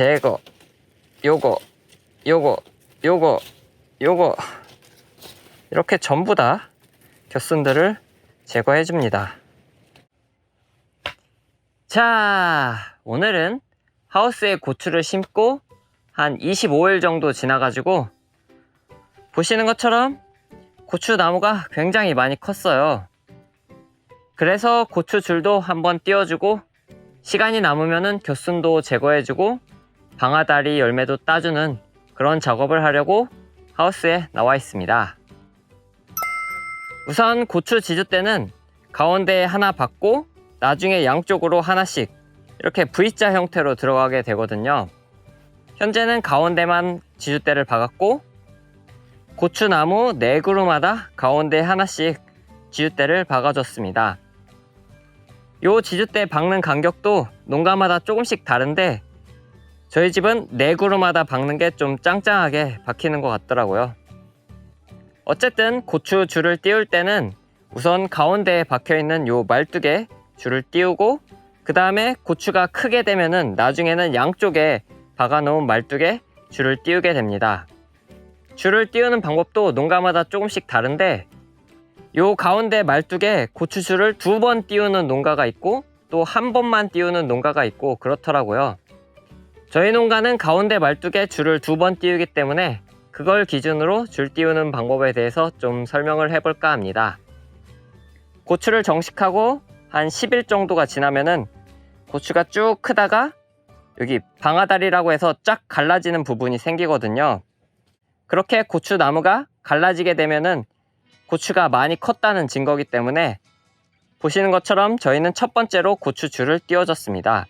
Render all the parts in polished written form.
제거, 요거 이렇게 전부 다 겨순들을 제거해 줍니다. 자, 오늘은 하우스에 고추를 심고 한 25일 정도 지나가지고 보시는 것처럼 고추 나무가 굉장히 많이 컸어요. 그래서 고추 줄도 한번 띄워주고 시간이 남으면은 겨순도 제거해주고 방아다리 열매도 따주는 그런 작업을 하려고 하우스에 나와 있습니다. 우선 고추 지주대는 가운데에 하나 박고 나중에 양쪽으로 하나씩 이렇게 V자 형태로 들어가게 되거든요. 현재는 가운데만 지주대를 박았고 고추나무 4그루마다 가운데 하나씩 지주대를 박아줬습니다. 요 지주대 박는 간격도 농가마다 조금씩 다른데 저희 집은 4그루마다 박는 게 좀 짱짱하게 박히는 것 같더라고요. 어쨌든 고추 줄을 띄울 때는 우선 가운데에 박혀있는 요 말뚝에 줄을 띄우고 그 다음에 고추가 크게 되면은 나중에는 양쪽에 박아놓은 말뚝에 줄을 띄우게 됩니다. 줄을 띄우는 방법도 농가마다 조금씩 다른데 요 가운데 말뚝에 고추줄을 2번 띄우는 농가가 있고 또 1번만 띄우는 농가가 있고 그렇더라고요. 저희 농가는 가운데 말뚝에 줄을 2번 띄우기 때문에 그걸 기준으로 줄 띄우는 방법에 대해서 좀 설명을 해볼까 합니다. 고추를 정식하고 한 10일 정도가 지나면은 고추가 쭉 크다가 여기 방아다리라고 해서 쫙 갈라지는 부분이 생기거든요. 그렇게 고추 나무가 갈라지게 되면은 고추가 많이 컸다는 증거이기 때문에 보시는 것처럼 저희는 첫 번째로 고추줄을 띄워줬습니다.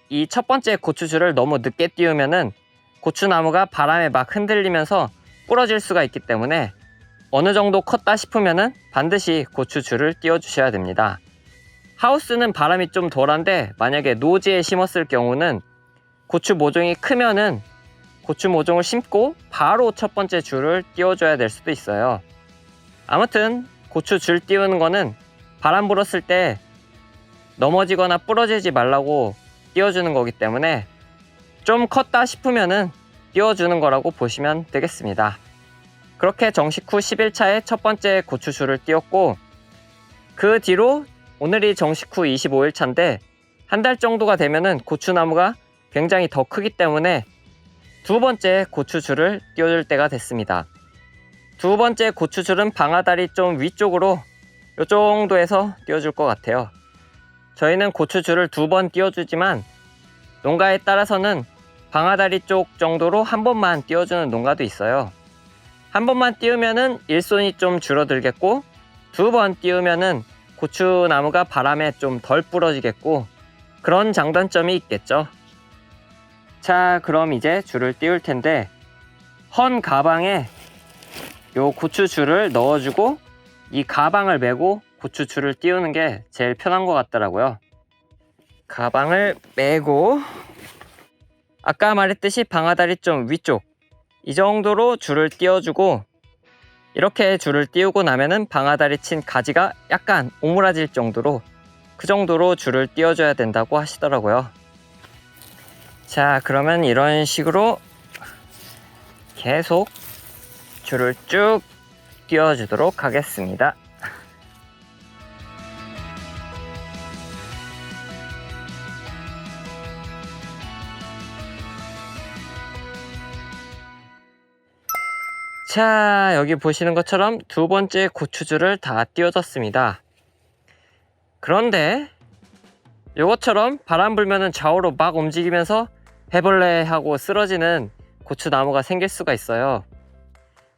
이 첫 번째 고추줄을 너무 늦게 띄우면은 고추나무가 바람에 막 흔들리면서 부러질 수가 있기 때문에 어느 정도 컸다 싶으면은 반드시 고추줄을 띄워주셔야 됩니다. 하우스는 바람이 좀 덜한데 만약에 노지에 심었을 경우는 고추 모종이 크면은 고추 모종을 심고 바로 첫 번째 줄을 띄워줘야 될 수도 있어요. 아무튼 고추 줄 띄우는 거는 바람 불었을 때 넘어지거나 부러지지 말라고 띄워주는 거기 때문에 좀 컸다 싶으면은 띄워주는 거라고 보시면 되겠습니다. 그렇게 정식 후 10일차에 첫 번째 고추줄을 띄웠고 그 뒤로 오늘이 정식 후 25일차인데 한 달 정도가 되면은 고추나무가 굉장히 더 크기 때문에 두 번째 고추줄을 띄워줄 때가 됐습니다. 두 번째 고추줄은 방아다리 좀 위쪽으로 이 정도에서 띄워줄 것 같아요. 저희는 고추줄을 2번 띄워주지만 농가에 따라서는 방아다리 쪽 정도로 한 번만 띄워주는 농가도 있어요. 한 번만 띄우면은 일손이 좀 줄어들겠고 2번 띄우면은 고추나무가 바람에 좀 덜 부러지겠고 그런 장단점이 있겠죠. 자, 그럼 이제 줄을 띄울 텐데 헌 가방에 요 고추줄을 넣어주고 이 가방을 메고 고추줄을 띄우는 게 제일 편한 것 같더라고요. 가방을 메고 아까 말했듯이 방아다리 좀 위쪽 이 정도로 줄을 띄워주고 이렇게 줄을 띄우고 나면은 방아다리 친 가지가 약간 오므라질 정도로 그 정도로 줄을 띄워줘야 된다고 하시더라고요. 자, 그러면 이런 식으로 계속 줄을 쭉 띄워주도록 하겠습니다. 자, 여기 보시는 것처럼 두 번째 고추줄을 다 띄워줬습니다. 그런데 이것처럼 바람 불면은 좌우로 막 움직이면서 해벌레 하고 쓰러지는 고추나무가 생길 수가 있어요.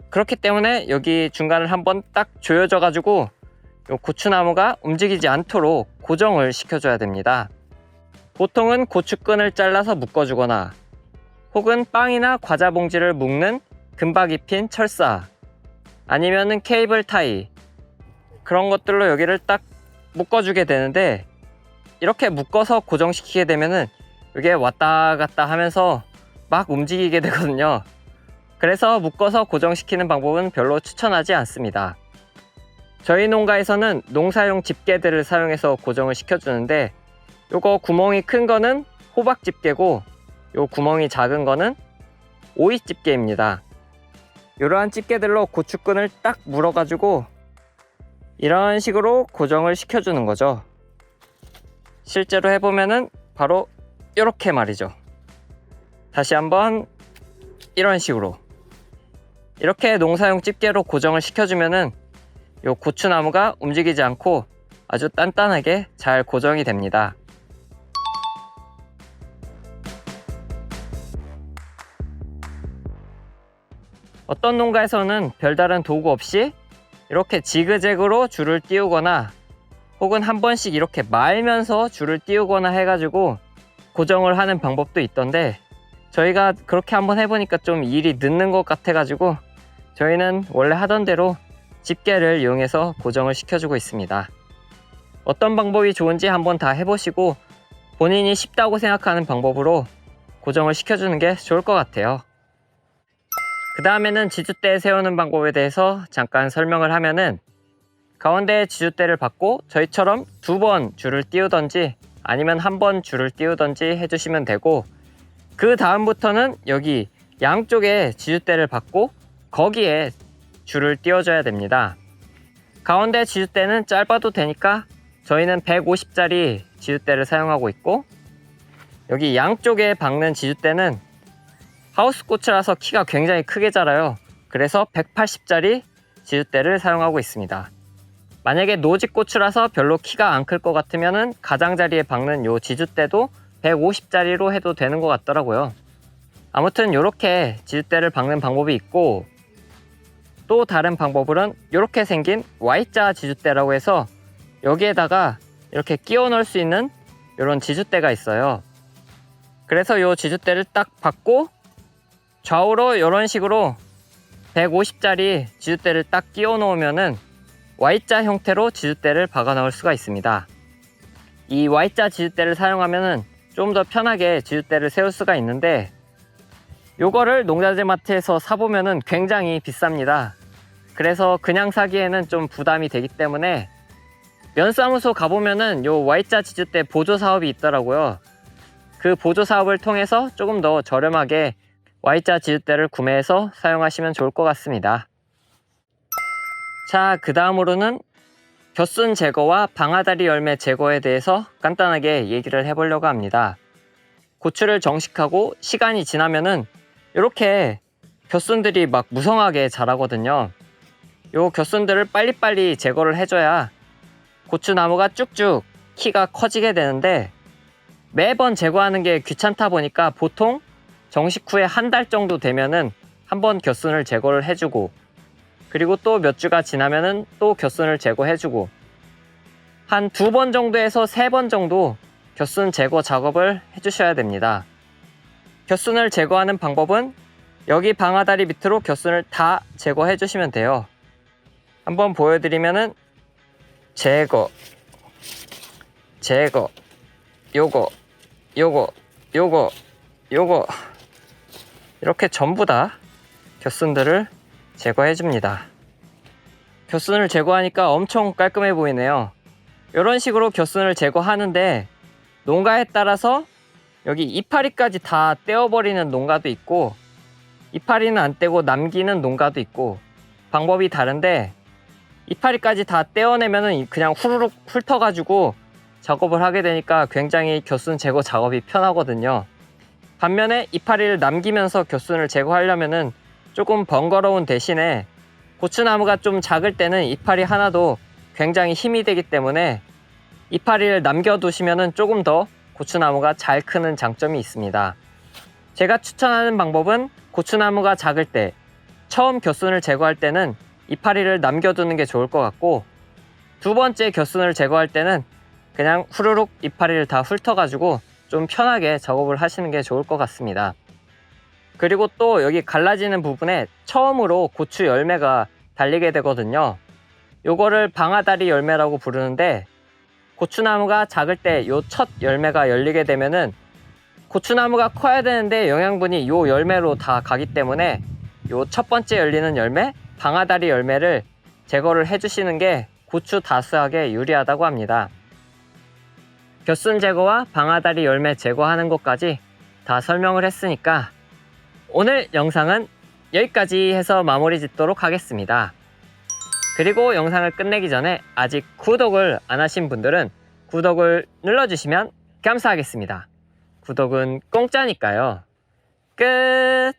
그렇기 때문에 여기 중간을 한번 딱 조여줘 가지고 이 고추나무가 움직이지 않도록 고정을 시켜줘야 됩니다. 보통은 고추끈을 잘라서 묶어주거나 혹은 빵이나 과자 봉지를 묶는 금박 입힌 철사 아니면은 케이블 타이 그런 것들로 여기를 딱 묶어주게 되는데 이렇게 묶어서 고정시키게 되면은 이게 왔다 갔다 하면서 막 움직이게 되거든요. 그래서 묶어서 고정시키는 방법은 별로 추천하지 않습니다. 저희 농가에서는 농사용 집게들을 사용해서 고정을 시켜주는데 요거 구멍이 큰 거는 호박 집게고 요 구멍이 작은 거는 오이 집게입니다. 이러한 집게들로 고추끈을 딱 물어가지고 이런 식으로 고정을 시켜주는 거죠. 실제로 해보면은 바로 이렇게 말이죠. 다시 한번 이런 식으로 이렇게 농사용 집게로 고정을 시켜주면은 요 고추나무가 움직이지 않고 아주 단단하게 잘 고정이 됩니다. 어떤 농가에서는 별다른 도구 없이 이렇게 지그재그로 줄을 띄우거나 혹은 한 번씩 이렇게 말면서 줄을 띄우거나 해가지고 고정을 하는 방법도 있던데, 저희가 그렇게 한번 해보니까 좀 일이 늦는 것 같아가지고 저희는 원래 하던 대로 집게를 이용해서 고정을 시켜주고 있습니다. 어떤 방법이 좋은지 한번 다 해보시고 본인이 쉽다고 생각하는 방법으로 고정을 시켜주는 게 좋을 것 같아요. 그 다음에는 지주대 세우는 방법에 대해서 잠깐 설명을 하면은, 가운데에 지주대를 받고 저희처럼 2번 줄을 띄우던지 아니면 1번 줄을 띄우던지 해주시면 되고, 그 다음부터는 여기 양쪽에 지주대를 받고 거기에 줄을 띄워줘야 됩니다. 가운데 지주대는 짧아도 되니까 저희는 150짜리 지주대를 사용하고 있고, 여기 양쪽에 박는 지주대는 하우스고추라서 키가 굉장히 크게 자라요. 그래서 180짜리 지주대를 사용하고 있습니다. 만약에 노지고추라서 별로 키가 안 클 것 같으면 가장자리에 박는 요 지주대도 150짜리로 해도 되는 것 같더라고요. 아무튼 이렇게 지주대를 박는 방법이 있고, 또 다른 방법은 이렇게 생긴 Y자 지주대라고 해서 여기에다가 이렇게 끼워 넣을 수 있는 이런 지주대가 있어요. 그래서 이 지주대를 딱 받고 좌우로 이런 식으로 150짜리 지주대를 딱 끼워 놓으면은 Y자 형태로 지주대를 박아 넣을 수가 있습니다. 이 Y자 지주대를 사용하면은 좀 더 편하게 지주대를 세울 수가 있는데, 요거를 농자재 마트에서 사보면은 굉장히 비쌉니다. 그래서 그냥 사기에는 좀 부담이 되기 때문에 면사무소 가보면은 요 Y자 지주대 보조 사업이 있더라고요. 그 보조 사업을 통해서 조금 더 저렴하게 Y자 지주대를 구매해서 사용하시면 좋을 것 같습니다. 자, 그 다음으로는 겨순 제거와 방아다리 열매 제거에 대해서 간단하게 얘기를 해보려고 합니다. 고추를 정식하고 시간이 지나면은 이렇게 겨순들이 막 무성하게 자라거든요. 요 겨순들을 빨리빨리 제거를 해줘야 고추나무가 쭉쭉 키가 커지게 되는데, 매번 제거하는 게 귀찮다 보니까 보통 정식 후에 한 달 정도 되면은 한번 겨순을 제거를 해주고, 그리고 또 몇 주가 지나면은 또 겨순을 제거해주고, 한 2번 정도에서 3번 정도 겨순 제거 작업을 해주셔야 됩니다. 겨순을 제거하는 방법은 여기 방아다리 밑으로 겨순을 다 제거해 주시면 돼요. 한번 보여드리면은 제거, 요거, 이렇게 전부 다 겨순들을 제거해 줍니다. 겨순을 제거하니까 엄청 깔끔해 보이네요. 이런 식으로 겨순을 제거하는데, 농가에 따라서 여기 이파리까지 다 떼어버리는 농가도 있고, 이파리는 안 떼고 남기는 농가도 있고, 방법이 다른데, 이파리까지 다 떼어내면은 그냥 후루룩 훑어가지고 작업을 하게 되니까 굉장히 겨순 제거 작업이 편하거든요. 반면에 이파리를 남기면서 겨순을 제거하려면은 조금 번거로운 대신에 고추나무가 좀 작을 때는 이파리 하나도 굉장히 힘이 되기 때문에 이파리를 남겨두시면은 조금 더 고추나무가 잘 크는 장점이 있습니다. 제가 추천하는 방법은 고추나무가 작을 때 처음 겨순을 제거할 때는 이파리를 남겨두는 게 좋을 것 같고, 2번째 겨순을 제거할 때는 그냥 후루룩 이파리를 다 훑어가지고 좀 편하게 작업을 하시는 게 좋을 것 같습니다. 그리고 또 여기 갈라지는 부분에 처음으로 고추 열매가 달리게 되거든요. 요거를 방아다리 열매라고 부르는데, 고추나무가 작을 때 요 첫 열매가 열리게 되면은 고추나무가 커야 되는데 영양분이 요 열매로 다 가기 때문에 요 첫 번째 열리는 열매, 방아다리 열매를 제거를 해주시는 게 고추 다수하게 유리하다고 합니다. 겨순 제거와 방아다리 열매 제거하는 것까지 다 설명을 했으니까 오늘 영상은 여기까지 해서 마무리 짓도록 하겠습니다. 그리고 영상을 끝내기 전에 아직 구독을 안 하신 분들은 구독을 눌러주시면 감사하겠습니다. 구독은 공짜니까요. 끝!